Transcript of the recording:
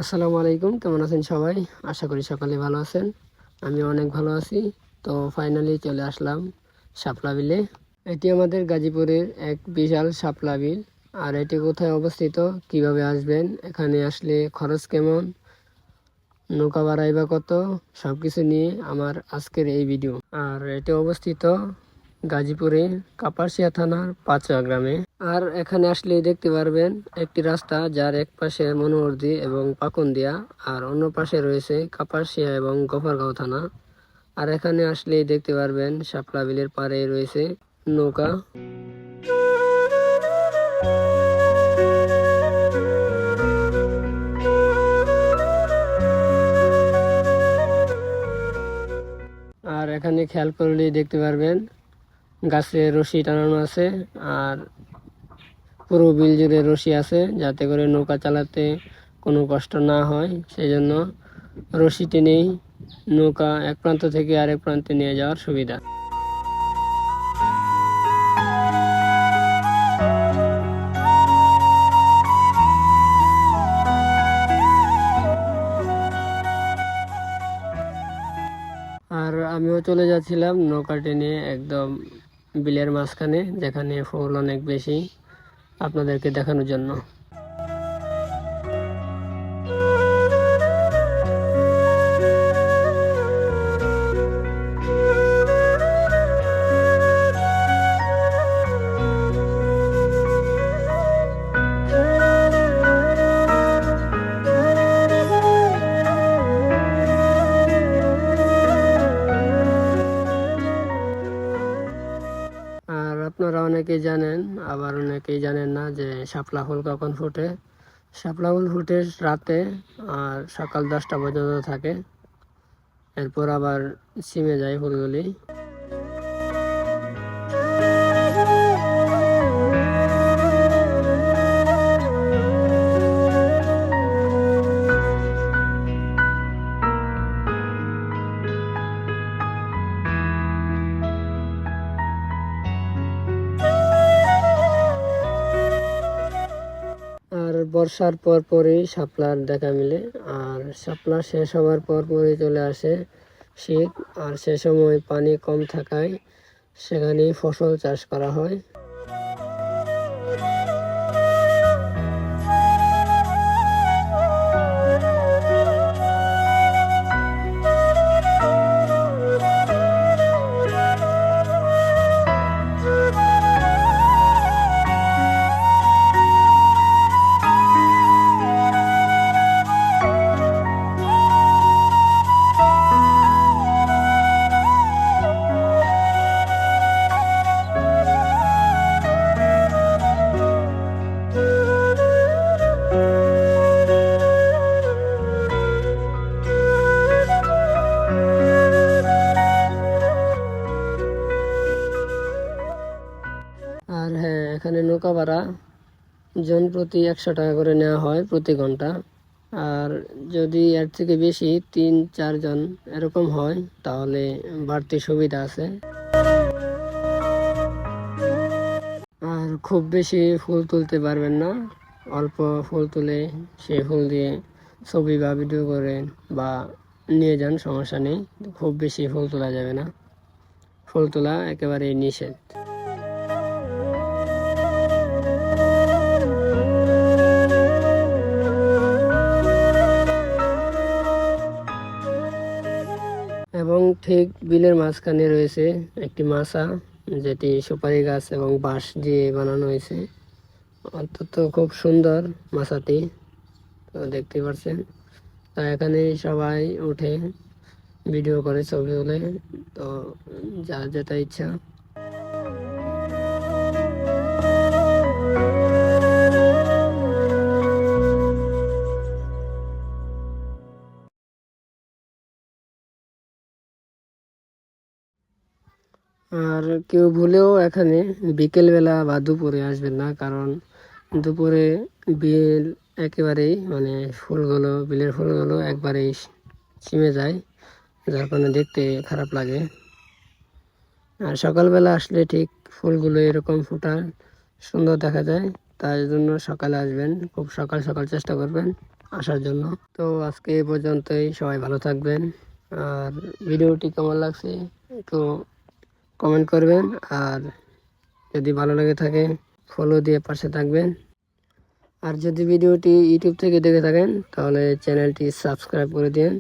আসসালামু আলাইকুম, কেমন আছেন সবাই? আশা করি সকালে ভালো আছেন। আমি অনেক ভালো আছি। তো ফাইনালি চলে আসলাম শাপলা বিলে। এটি আমাদের গাজীপুরের এক বিশাল শাপলা বিল। আর এটি কোথায় অবস্থিত, কিভাবে আসবেন, এখানে আসলে খরচ কেমন, নৌকা ভাড়াই বা কত, সব কিছু নিয়ে আমার আজকের এই ভিডিও। আর এটি অবস্থিত গাজীপুরে কাপাসিয়া থানার পাঁচুয়া গ্রামে। আর এখানে আসলে দেখতে পারবেন একটি রাস্তা, যার এক পাশে মনোহরদী এবং পাকুন্দিয়া, আর অন্য পাশে রয়েছে কাপাসিয়া এবং গফরগাঁও থানা। আর এখানে আসলে দেখতে পারবেন শাপলা বিলের পাড়ে রয়েছে নৌকা। আর এখানে খেয়াল করলেই দেখতে পারবেন গাছে রশি টানানো আছে, আর পুরো বিল জুড়ে রশি আছে, যাতে করে নৌকা চালাতে কোনো কষ্ট না হয়। সেই জন্য রশি টেনেই নৌকা এক প্রান্ত থেকে আরেক প্রান্তে নিয়ে যাওয়ার সুবিধা। আর আমিও চলে যাচ্ছিলাম নৌকা টেনে একদম বিলের মাঝখানে, যেখানে ফুল অনেক বেশি, আপনাদেরকে দেখানোর জন্য। আর আপনারা অনেকেই জানেন, আবার অনেকেই জানেন না যে শাপলা ফুল কখন ফোটে। শাপলা ফুল ফুটে রাতে, আর সকাল 10টা পর্যন্ত থাকে। এরপর আবার ছিমে যায় ফুলগুলি। আর বর্ষার পর পরই শাপলার দেখা মিলে, আর শাপলা শেষ হওয়ার পর পরই চলে আসে শীত। আর সে সময় পানি কম থাকায় সেখানে ফসল চাষ করা হয়। আর হ্যাঁ, এখানে নৌকা ভাড়া জন প্রতি 100 টাকা করে নেওয়া হয় প্রতি ঘন্টা। আর যদি এর থেকে বেশি 3-4 জন এরকম হয়, তাহলে বাড়তি সুবিধা আছে। আর খুব বেশি ফুল তুলতে পারবেন না, অল্প ফুল তুলে সেই ফুল দিয়ে ছবি বা ভিডিও করেন বা নিয়ে যান, সমস্যা নেই। খুব বেশি ফুল তোলা যাবে না, ফুল তোলা একেবারেই নিষেধ। এবং ঠিক বিলের মাঝখানে রয়েছে একটি মাচা, যেটি সুপারি গাছ এবং বাঁশ দিয়ে বানানো হয়েছে। অত্যন্ত খুব সুন্দর মাচাটি, তো দেখতে পাচ্ছেন। তো এখানে সবাই উঠে ভিডিও করে, ছবি তোলে, তো যার যেটা ইচ্ছা। আর কেউ ভুলেও এখানে বিকেলবেলা বা দুপুরে আসবেন না, কারণ দুপুরে বিল একেবারেই ফুলগুলো, বিলের ফুলগুলো একবারেই ছিমে যায়, যার কারণে দেখতে খারাপ লাগে। আর সকালবেলা আসলে ঠিক ফুলগুলো এরকম সুন্দর দেখা যায়। তাই জন্য সকালে আসবেন, খুব সকাল সকাল চেষ্টা করবেন আসার জন্য। তো আজকে এই পর্যন্তই, সবাই ভালো থাকবেন। আর ভিডিওটি কেমন লাগছে একটু কমেন্ট করবেন, আর যদি ভালো লেগে থাকে ফলো দিয়ে পাশে থাকবেন। আর যদি ভিডিওটি ইউটিউব থেকে দেখে থাকেন তাহলে চ্যানেলটি সাবস্ক্রাইব করে দিন।